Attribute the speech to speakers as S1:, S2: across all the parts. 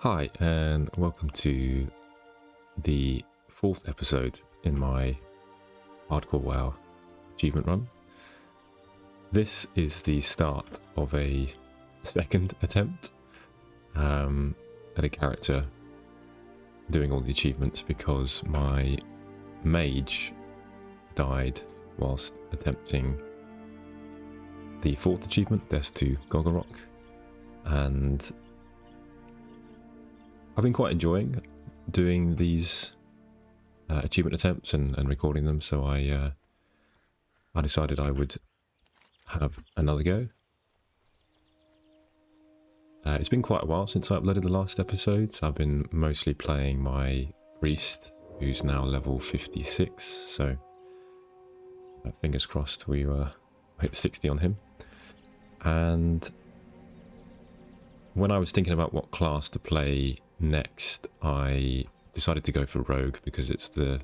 S1: Hi, and welcome to the fourth episode in my Hardcore WoW achievement run. This is the start of a second attempt at a character doing all the achievements because my mage died whilst attempting the fourth achievement, Death to Gogglrock, and I've been quite enjoying doing these achievement attempts and recording them, so I decided I would have another go. It's been quite a while since I uploaded the last episodes. I've been mostly playing my priest, who's now level 56, so fingers crossed we hit 60 on him. And when I was thinking about what class to play next, I decided to go for Rogue because it's the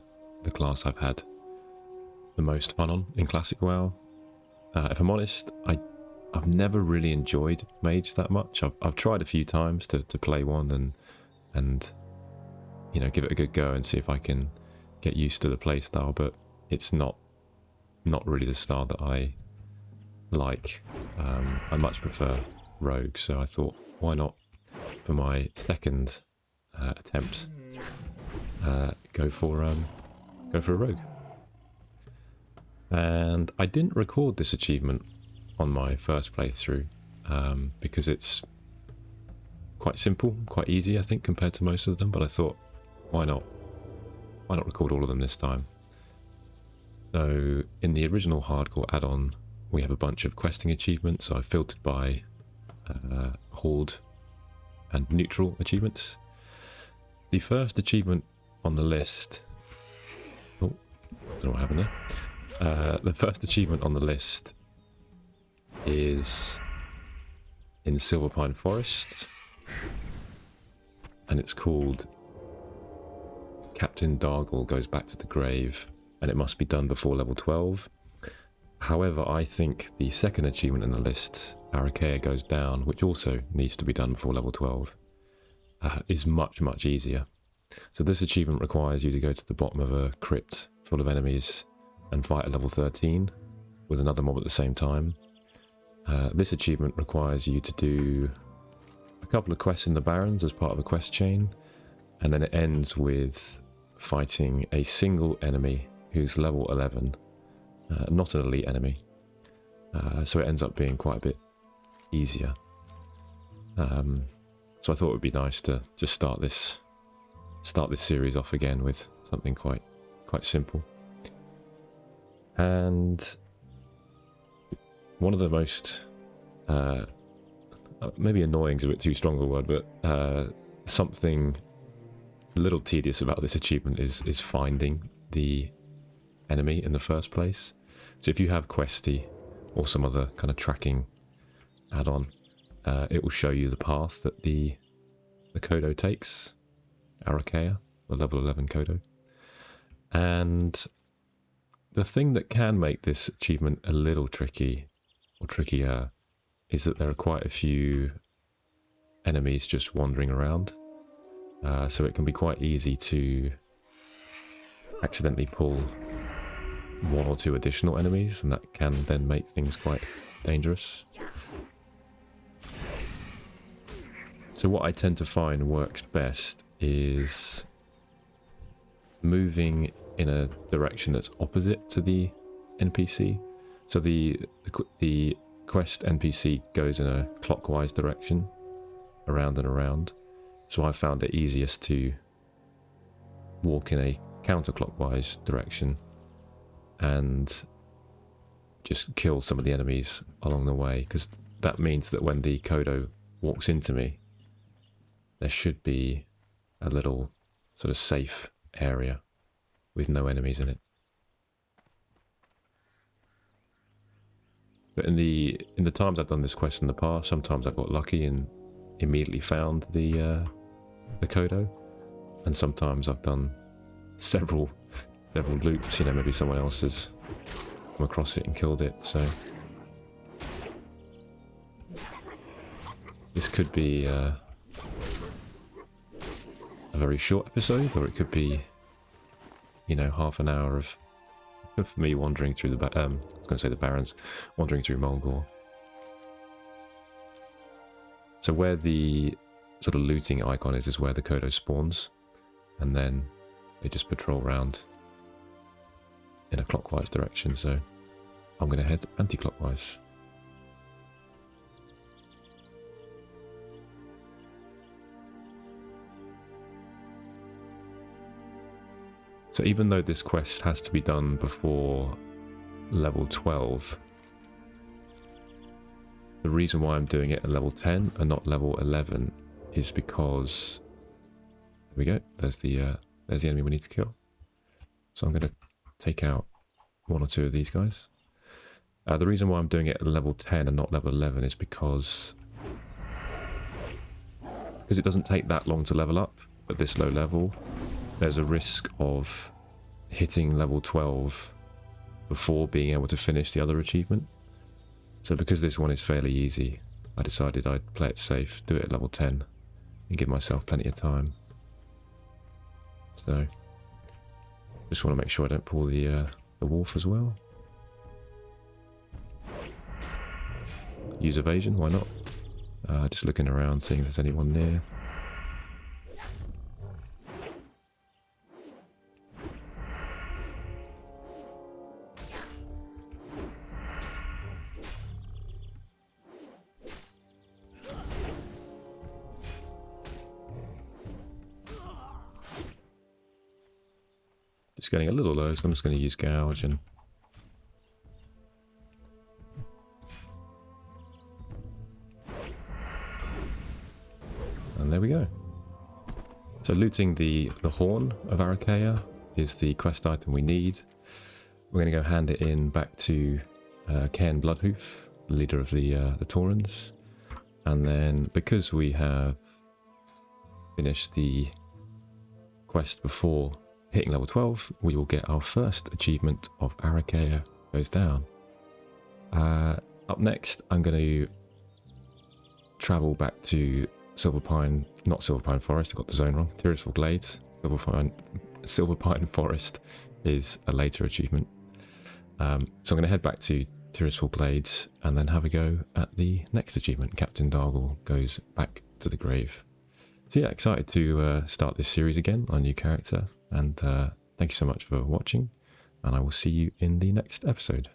S1: class I've had the most fun on in Classic WoW. If I'm honest, I've never really enjoyed Mage that much. I've tried a few times to play one and you know, give it a good go and see if I can get used to the playstyle, but it's not really the style that I like. I much prefer Rogue, so I thought, why not for my second attempt go for a Rogue. And I didn't record this achievement on my first playthrough because it's quite simple, quite easy, I think, compared to most of them, but I thought, why not record all of them this time? So in the original Hardcore add-on, we have a bunch of questing achievements. So I filtered by Horde and Neutral achievements. The first achievement on the list... Oh, don't know what happened there. The first achievement on the list is in Silverpine Forest, and it's called Captain Dargle Goes Back to the Grave, and it must be done before level 12. However, I think the second achievement in the list, Arra'chea Goes Down, which also needs to be done before level 12, is much easier. So this achievement requires you to go to the bottom of a crypt full of enemies and fight at level 13 with another mob at the same time. This achievement requires you to do a couple of quests in the Barrens as part of a quest chain, and then it ends with fighting a single enemy who's level 11, not an elite enemy, so it ends up being quite a bit easier. So I thought it would be nice to just start this series off again with something quite simple. And one of the most maybe annoying is a bit too strong of a word, but something a little tedious about this achievement is finding the enemy in the first place. So if you have Questy or some other kind of tracking add-on, it will show you the path that the Kodo takes, Arra'chea, the level 11 Kodo. And the thing that can make this achievement a little tricky, or trickier, is that there are quite a few enemies just wandering around. So it can be quite easy to accidentally pull one or two additional enemies, and that can then make things quite dangerous. So what I tend to find works best is moving in a direction that's opposite to the NPC. So the quest NPC goes in a clockwise direction, around and around. So I found it easiest to walk in a counterclockwise direction and just kill some of the enemies along the way, because that means that when the Kodo walks into me, there should be a little sort of safe area with no enemies in it. But in the times I've done this quest in the past, sometimes I've got lucky and immediately found the Kodo, and sometimes I've done several loops. You know, maybe someone else has come across it and killed it. So this could be a very short episode, or it could be, you know, half an hour of me wandering through the I was going to say the Barrens, wandering through Mulgore. So where the sort of looting icon is where the Kodo spawns, and then they just patrol around in a clockwise direction, so I'm going to head anti-clockwise. So even though this quest has to be done before level 12, the reason why I'm doing it at level 10 and not level 11 is because, there we go, there's the enemy we need to kill. So I'm going to take out one or two of these guys. The reason why I'm doing it at level 10 and not level 11 is because it doesn't take that long to level up at this low level. There's a risk of hitting level 12 before being able to finish the other achievement. So because this one is fairly easy, I decided I'd play it safe, do it at level 10, and give myself plenty of time. So, just want to make sure I don't pull the wolf as well. Use evasion, why not? Just looking around, seeing if there's anyone near. Just getting a little low, so I'm just going to use gouge and there we go. So looting the horn of Arra'chea is the quest item we need. We're going to go hand it in back to Cairn Bloodhoof, the leader of the Taurens, and then because we have finished the quest before hitting level 12, we will get our first achievement of Arra'chea Goes Down. Up next, I'm going to travel back to not Silverpine Forest, I got the zone wrong, Tirisfal Glades. Silverpine Forest is a later achievement. So I'm going to head back to Tirisfal Glades and then have a go at the next achievement, Captain Dargle Goes Back to the Grave. So yeah, excited to start this series again on a new character, and thank you so much for watching, and I will see you in the next episode.